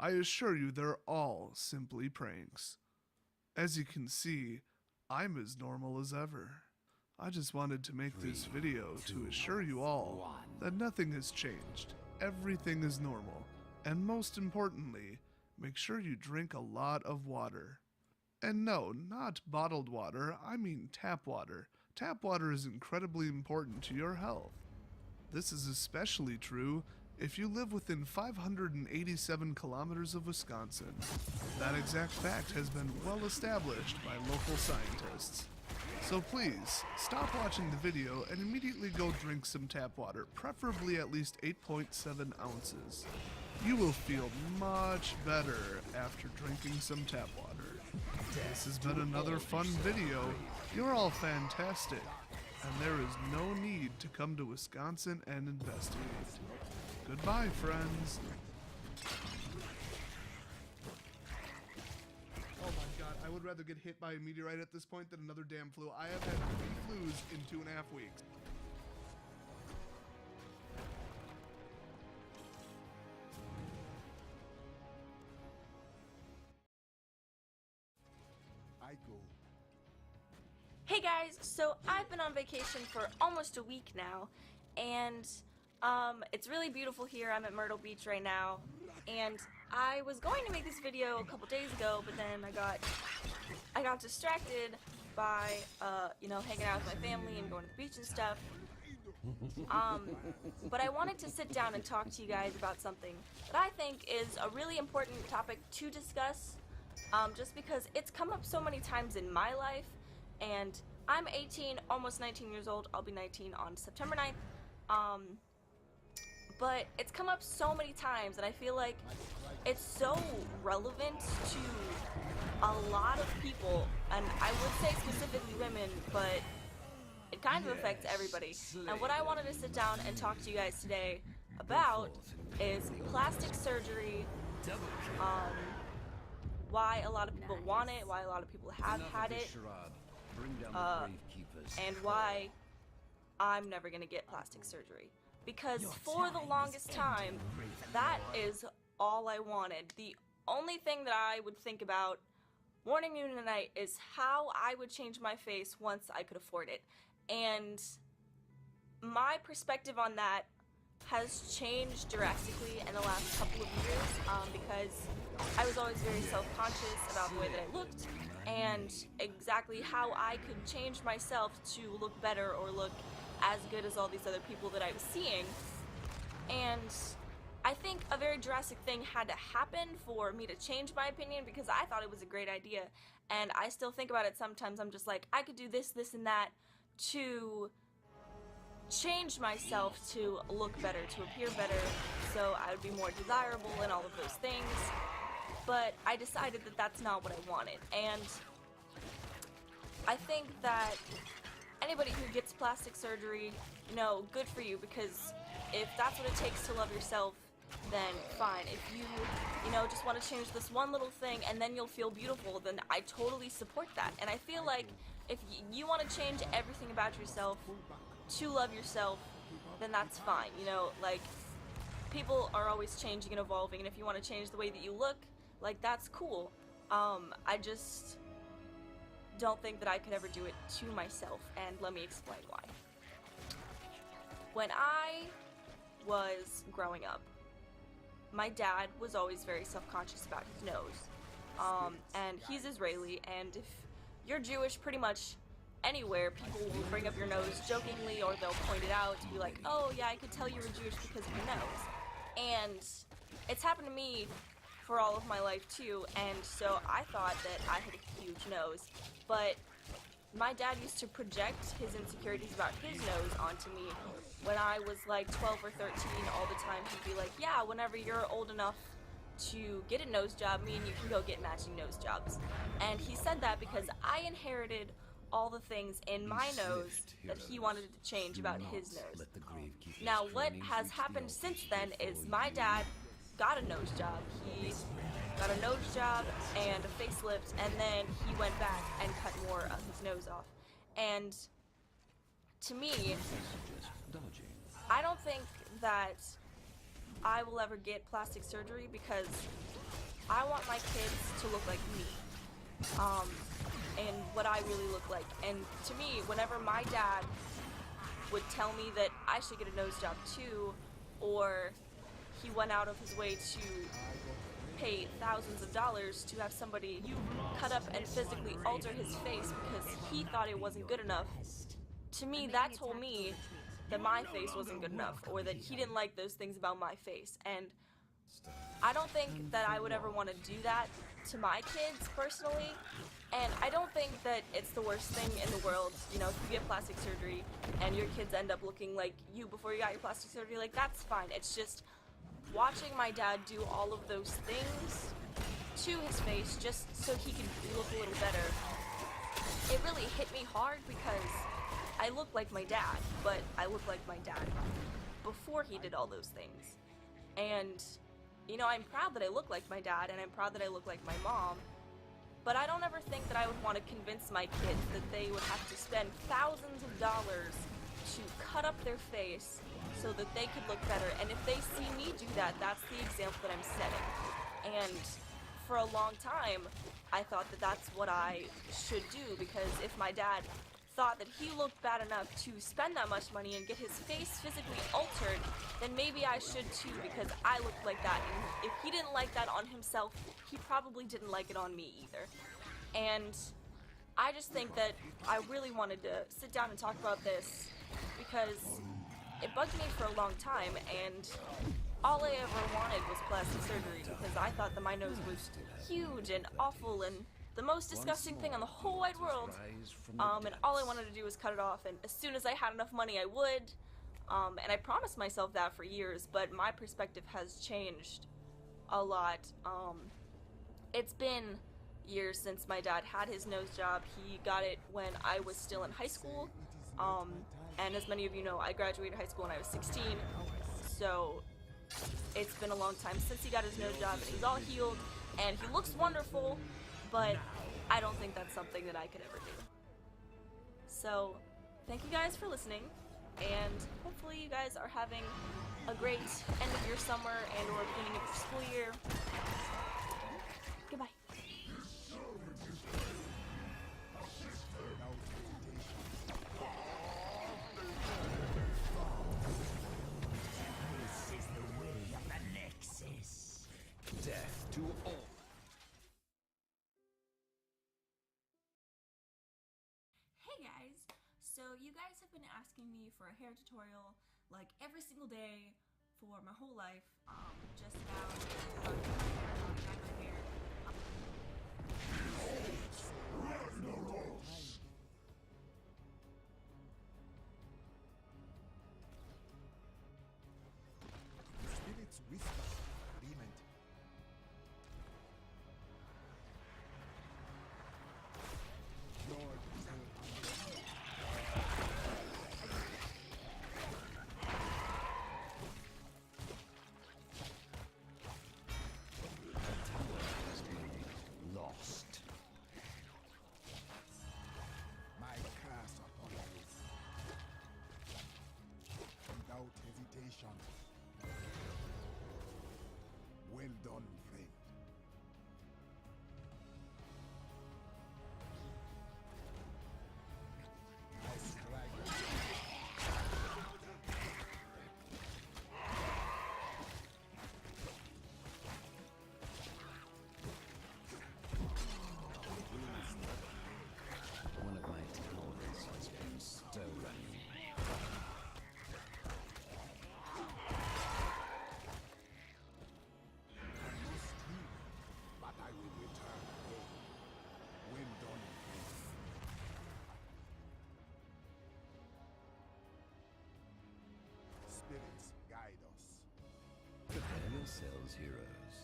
I assure you they're all simply pranks. As you can see, I'm as normal as ever. I just wanted to make this video to assure you all that nothing has changed, everything is normal, and most importantly, make sure you drink a lot of water. And no, not bottled water, I mean tap water. Tap water is incredibly important to your health. This is especially true if you live within 587 kilometers of Wisconsin. That exact fact has been well established by local scientists. So please, stop watching the video and immediately go drink some tap water, preferably at least 8.7 ounces. You will feel much better after drinking some tap water. This has been another fun video. You're all fantastic, and there is no need to come to Wisconsin and investigate. Goodbye, friends. Oh my god, I would rather get hit by a meteorite at this point than another damn flu. I have had 3 flus in 2.5 weeks. Hey guys, so I've been on vacation for almost a week now, and it's really beautiful here. I'm at Myrtle Beach right now, and I was going to make this video a couple days ago, but then I got distracted by hanging out with my family and going to the beach and stuff. But I wanted to sit down and talk to you guys about something that I think is a really important topic to discuss, just because it's come up so many times in my life. And I'm 18, almost 19 years old. I'll be 19 on September 9th. But it's come up so many times, and I feel like it's so relevant to a lot of people, and I would say specifically women, but it kind of affects everybody. And what I wanted to sit down and talk to you guys today about is plastic surgery, why a lot of people want it, why a lot of people have had it, and why I'm never gonna get plastic surgery. Because for the longest time, that is all I wanted. The only thing that I would think about morning, noon, and night is how I would change my face once I could afford it. And my perspective on that has changed drastically in the last couple of years, because I was always very self-conscious about the way that I looked and exactly how I could change myself to look better or look as good as all these other people that I was seeing. And I think a very drastic thing had to happen for me to change my opinion, because I thought it was a great idea, and I still think about it sometimes. I'm just like, I could do this, this, and that to change myself to look better, to appear better, so I would be more desirable and all of those things. But I decided that that's not what I wanted, and I think that anybody who gets plastic surgery, good for you, because if that's what it takes to love yourself, then fine. If you just want to change this one little thing and then you'll feel beautiful, then I totally support that. And I feel like if you want to change everything about yourself to love yourself, then that's fine. Like, people are always changing and evolving, and if you want to change the way that you look, like, that's cool. I just don't think that I could ever do it to myself, and let me explain why. When I was growing up, my dad was always very self-conscious about his nose, and he's Israeli, and if you're Jewish, pretty much anywhere, people will bring up your nose jokingly, or they'll point it out to be like, oh yeah, I could tell you were Jewish because of your nose. And it's happened to me for all of my life too, and so I thought that I had a huge nose, but my dad used to project his insecurities about his nose onto me when I was like 12 or 13 all the time. He'd be like, yeah, whenever you're old enough to get a nose job, me and you can go get matching nose jobs. And he said that because I inherited all the things in my nose that he wanted to change about his nose. Now, what has happened since then is my dad got a nose job. He got a nose job and a facelift, and then he went back and cut more of his nose off. And to me, I don't think that I will ever get plastic surgery because I want my kids to look like me. And what I really look like. And to me, whenever my dad would tell me that I should get a nose job too, or he went out of his way to pay thousands of dollars to have somebody cut up and physically alter his face because he thought it wasn't good enough, to me that told me that my face wasn't good enough, or that he didn't like those things about my face. And I don't think that I would ever want to do that to my kids personally, and I don't think that it's the worst thing in the world. You know, if you get plastic surgery and your kids end up looking like you before you got your plastic surgery, like, that's fine. It's just watching my dad do all of those things to his face just so he could look a little better, it really hit me hard because I look like my dad, but I look like my dad before he did all those things. And, you know, I'm proud that I look like my dad, and I'm proud that I look like my mom, but I don't ever think that I would want to convince my kids that they would have to spend thousands of dollars to cut up their face so that they could look better. And if they see me do that, that's the example that I'm setting. And for a long time, I thought that that's what I should do, because if my dad thought that he looked bad enough to spend that much money and get his face physically altered, then maybe I should too, because I look like that. And if he didn't like that on himself, he probably didn't like it on me either. And I just think that I really wanted to sit down and talk about this because it bugged me for a long time, and all I ever wanted was plastic surgery because I thought that my nose was huge and awful and the most disgusting thing on the whole wide world. And all I wanted to do was cut it off, and as soon as I had enough money I would. And I promised myself that for years, but my perspective has changed a lot. It's been years since my dad had his nose job. He got it when I was still in high school. And as many of you know, I graduated high school when I was 16, so it's been a long time since he got his nose job, and he's all healed, and he looks wonderful, but I don't think that's something that I could ever do. So, thank you guys for listening, and hopefully you guys are having a great end of your summer and or beginning of your school year. Goodbye. Death to all. Hey guys! So you guys have been asking me for a hair tutorial like every single day for my whole life, just about how to do my hair, how to dye my hair. Spirits whisper agreement. Has been lost. My curse upon you. Without hesitation. Well done, friend. I strike. One of my towers has been stolen. I must leave, but I will return home. Well done, friend. Spirits guide us. Prepare yourselves, heroes.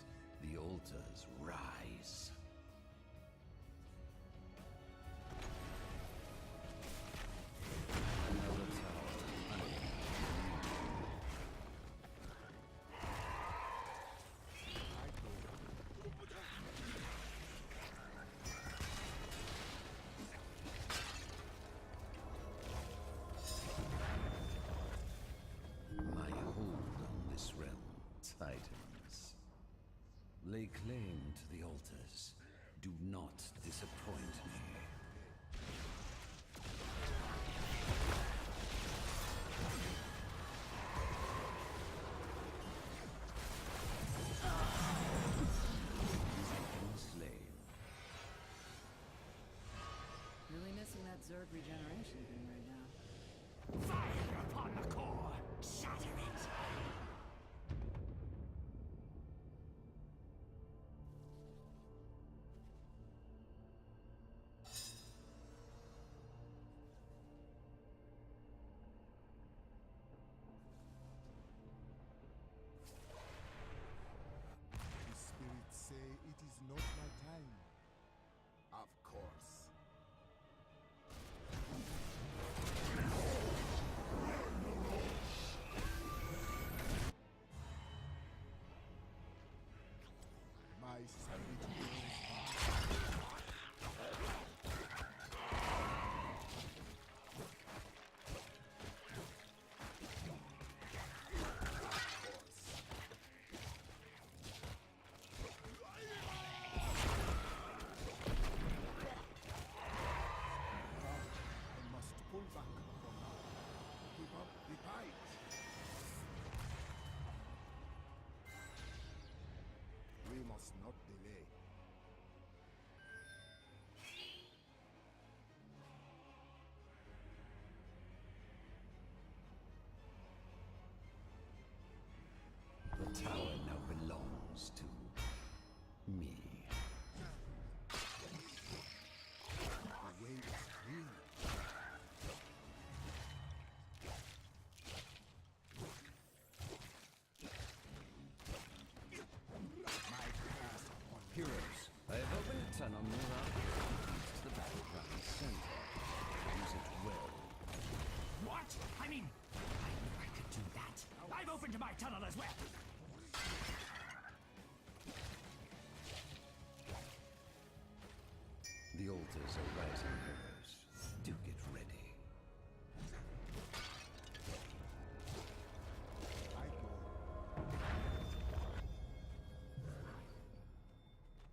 The altars rise. Another tower under my hold on this realm claim to the altars. Do not disappoint me. Really missing that Zerg regeneration thing right now. Fire upon the core! Shatter it! The spirits say it is not my time. Of course. My spirit goes I must pull back from now. Keep up the fight. We must not delay. The tower now belongs to me. The way is clear. My path upon Heroes, I have opened a tunnel near our leads to the battleground center. Use it well. What? I mean, I could do that. I've opened my tunnel as well. The altars are rising, heroes. Do get ready. I go.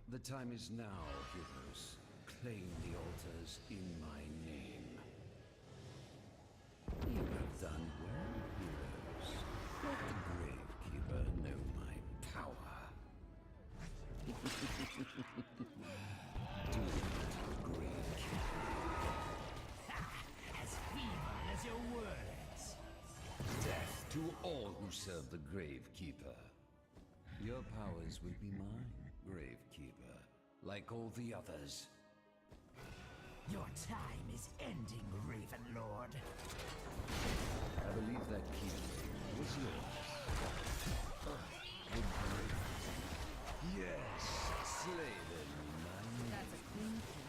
The time is now, heroes. Claim the altars in my name. You have done well, heroes. Let the Gravekeeper know my power. Do it, Gravekeeper. As feeble as your words. Death to all who serve the Gravekeeper. Your powers will be mine, Gravekeeper, like all the others. Your time is ending, Raven Lord. I believe that key was yours. Yes, slay them in my name. That's a clean kill.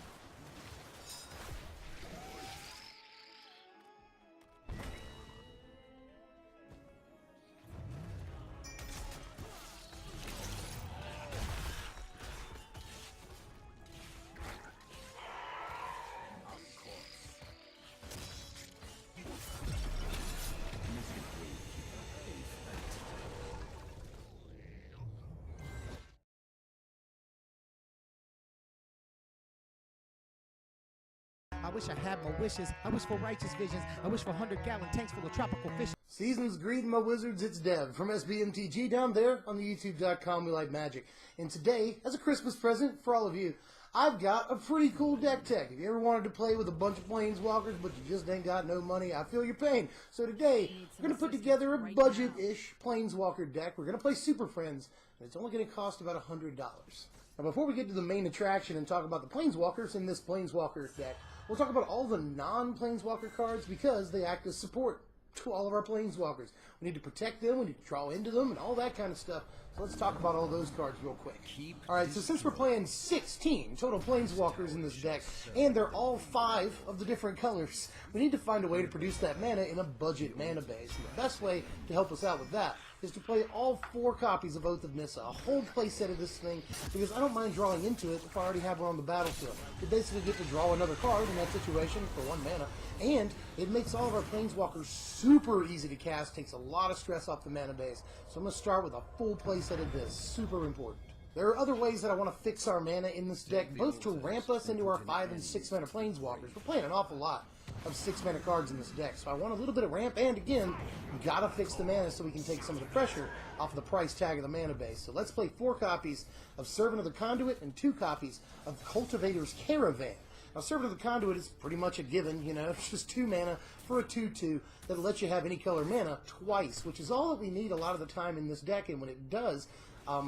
I wish I had more wishes. I wish for righteous visions. I wish for 100-gallon tanks full of tropical fish. Seasons greeting my wizards, it's Dev from SBMTG down there on the YouTube.com We Like Magic. And today, as a Christmas present for all of you, I've got a pretty cool deck tech. If you ever wanted to play with a bunch of planeswalkers, but you just ain't got no money, I feel your pain. So today, we're going to put together a budget-ish planeswalker deck. We're going to play Super Friends, and it's only going to cost about $100. Now, before we get to the main attraction and talk about the planeswalkers in this planeswalker deck, we'll talk about all the non-planeswalker cards because they act as support to all of our planeswalkers. We need to protect them, we need to draw into them, and all that kind of stuff. So let's talk about all those cards real quick. Alright, so since we're playing 16 total planeswalkers in this deck, and they're all 5 of the different colors, we need to find a way to produce that mana in a budget mana base. And the best way to help us out with that is to play all 4 copies of Oath of Nissa, a whole playset of this thing, because I don't mind drawing into it if I already have one on the battlefield. You basically get to draw another card in that situation for 1 mana, and it makes all of our planeswalkers super easy to cast, takes a lot of stress off the mana base. So I'm going to start with a full playset of this, super important. There are other ways that I want to fix our mana in this deck, both to ramp us into our 5 and 6 mana planeswalkers. We're playing an awful lot of 6 mana cards in this deck, so I want a little bit of ramp, and again, gotta fix the mana so we can take some of the pressure off of the price tag of the mana base. So let's play 4 copies of Servant of the Conduit and 2 copies of Cultivator's Caravan. Now, Servant of the Conduit is pretty much a given, you know, it's just 2 mana for a 2/2 that lets you have any color mana twice, which is all that we need a lot of the time in this deck, and when it does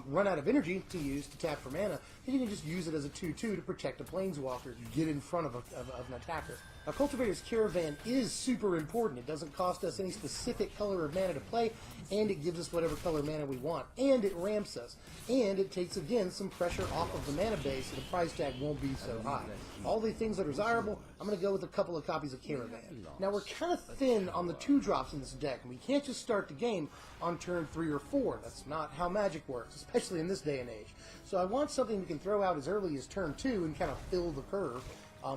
run out of energy to use to tap for mana, then you can just use it as a 2/2 to protect a planeswalker, get in front of an attacker. Now, Cultivator's Caravan is super important. It doesn't cost us any specific color of mana to play, and it gives us whatever color mana we want, and it ramps us, and it takes, again, some pressure off of the mana base, so the price tag won't be so high. All the things that are desirable, I'm going to go with a couple of copies of Caravan. Now, we're kind of thin on the 2-drops in this deck, and we can't just start the game on turn 3 or 4. That's not how Magic works, especially in this day and age. So I want something we can throw out as early as turn 2 and kind of fill the curve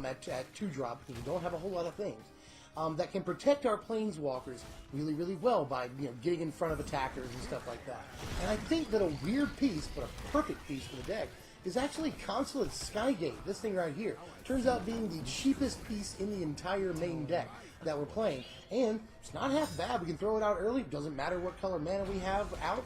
at 2-drop, because we don't have a whole lot of things that can protect our planeswalkers really, really well by getting in front of attackers and stuff like that. And I think that a weird piece, but a perfect piece for the deck, is actually Consulate Skygate. This thing right here turns out being the cheapest piece in the entire main deck that we're playing, and it's not half bad. We can throw it out early, doesn't matter what color mana we have out,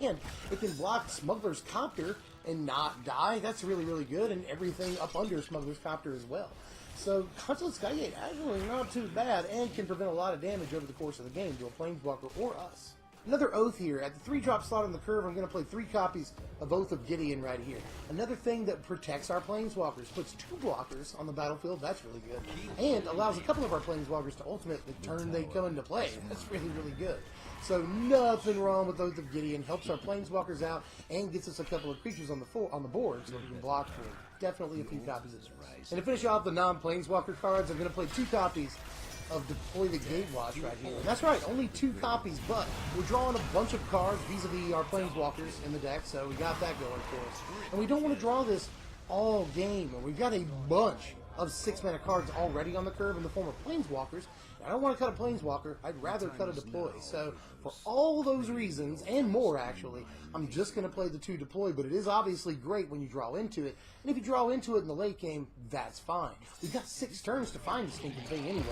and it can block Smuggler's Copter and not die. That's really, really good, and everything up under Smuggler's Copter as well. So Consulate Skygate actually not too bad, and can prevent a lot of damage over the course of the game to a planeswalker or us. Another Oath here. At the 3-drop slot on the curve, I'm going to play 3 copies of Oath of Gideon right here. Another thing that protects our planeswalkers, puts 2 blockers on the battlefield, that's really good, and allows a couple of our planeswalkers to ultimate the turn they come into play. That's really, really good. So nothing wrong with Oath of Gideon. Helps our planeswalkers out and gets us a couple of creatures on the board so we can block for it. Definitely a few copies of this. And to finish off the non-planeswalker cards, I'm going to play 2 copies of Deploy the Gatewatch right here. And that's right, only 2 copies, but we're drawing a bunch of cards vis-a-vis our planeswalkers in the deck, so we got that going for us. And we don't want to draw this all game, and we've got a bunch of 6-mana cards already on the curve in the form of planeswalkers. I don't want to cut a planeswalker, I'd rather cut a deploy. So for all those reasons, and more actually, I'm just going to play the 2 deploy, but it is obviously great when you draw into it. And if you draw into it in the late game, that's fine. We've got 6 turns to find the stinking thing anyway.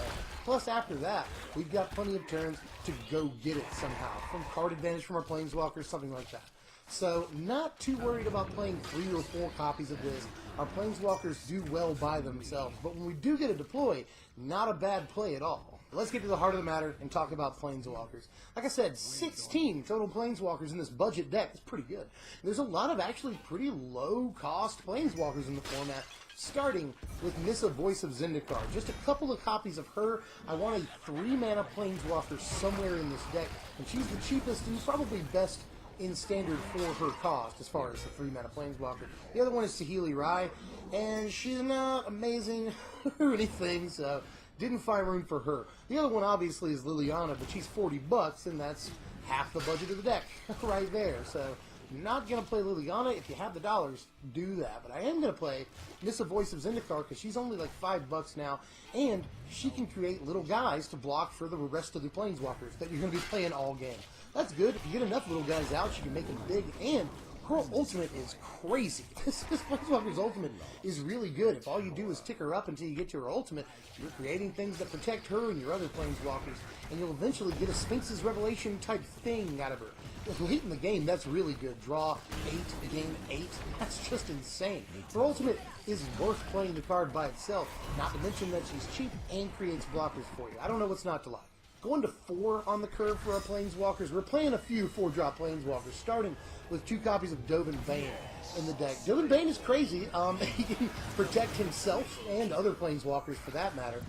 Plus after that, we've got plenty of turns to go get it somehow. From card advantage from our planeswalkers, something like that. So, not too worried about playing 3 or 4 copies of this. Our planeswalkers do well by themselves, but when we do get a deploy, not a bad play at all. Let's get to the heart of the matter and talk about planeswalkers. Like I said, 16 total planeswalkers in this budget deck is pretty good. There's a lot of actually pretty low-cost planeswalkers in the format, starting with Nissa, Voice of Zendikar. Just a couple of copies of her. I want a 3-mana planeswalker somewhere in this deck, and she's the cheapest and probably best in standard for her cost as far as the 3-mana planeswalker. The other one is Saheeli Rai, and she's not amazing or anything, so didn't find room for her. The other one obviously is Liliana, but she's $40, and that's half the budget of the deck right there. So not going to play Liliana. If you have the dollars, do that. But I am going to play Nissa, Voice of Zendikar, because she's only like $5 now, and she can create little guys to block for the rest of the planeswalkers that you're going to be playing all game. That's good. If you get enough little guys out, she can make them big, and her ultimate is crazy. This Planeswalker's ultimate is really good. If all you do is tick her up until you get to her ultimate, you're creating things that protect her and your other Planeswalkers, and you'll eventually get a Sphinx's Revelation type thing out of her. Late in the game, that's really good. Draw 8, gain 8. That's just insane. Her ultimate is worth playing the card by itself, not to mention that she's cheap and creates blockers for you. I don't know what's not to like. Going to 4 on the curve for our Planeswalkers. We're playing a few 4-drop Planeswalkers, starting with 2 copies of Dovin Bane in the deck. Dovin Bane is crazy. He can protect himself and other Planeswalkers for that matter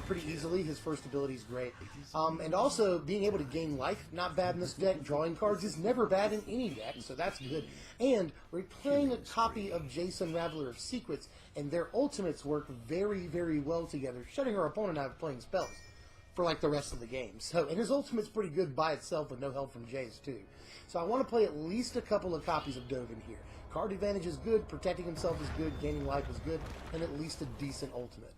pretty easily. His first ability is great. And also, being able to gain life, not bad in this deck. Drawing cards is never bad in any deck, so that's good. And we're playing a copy of Jason, Raveler of Secrets, and their ultimates work very, very well together, shutting our opponent out of playing spells for like the rest of the game. So, and his ultimate's pretty good by itself with no help from Jay's too. So I want to play at least a couple of copies of Dovin here. Card advantage is good, protecting himself is good, gaining life is good, and at least a decent ultimate.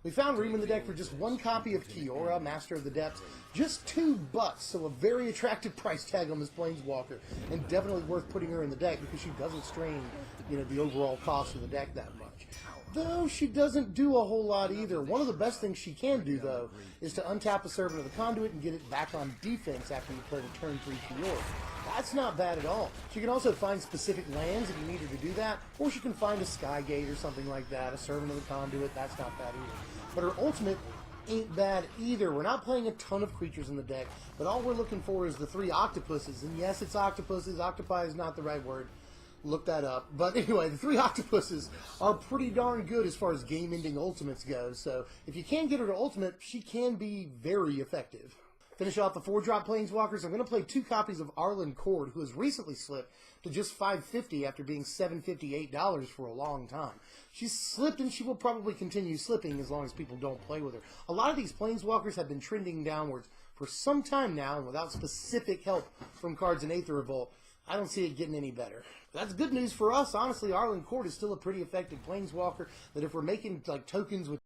We found room in the deck for just one copy of Kiora, Master of the Depths, just $2, so a very attractive price tag on this Planeswalker, and definitely worth putting her in the deck because she doesn't strain, the overall cost of the deck that much. Though she doesn't do a whole lot either. One of the best things she can do, though, is to untap a Servant of the Conduit and get it back on defense after you play the turn 3 Kiora. That's not bad at all. She can also find specific lands if you need her to do that, or she can find a Skygate or something like that, a Servant of the Conduit. That's not bad either. But her ultimate ain't bad either. We're not playing a ton of creatures in the deck, but all we're looking for is the 3 octopuses. And yes, it's octopuses. Octopi is not the right word. Look that up. But anyway, the 3 octopuses are pretty darn good as far as game-ending ultimates go. So if you can get her to ultimate, she can be very effective. Finish off the 4-drop Planeswalkers. I'm going to play 2 copies of Arlen Cord, who has recently slipped to just $5.50 after being $7.58 for a long time. She's slipped and she will probably continue slipping as long as people don't play with her. A lot of these Planeswalkers have been trending downwards for some time now, and without specific help from cards in Aether Revolt, I don't see it getting any better. That's good news for us. Honestly, Arlen Cord is still a pretty effective Planeswalker that if we're making like tokens with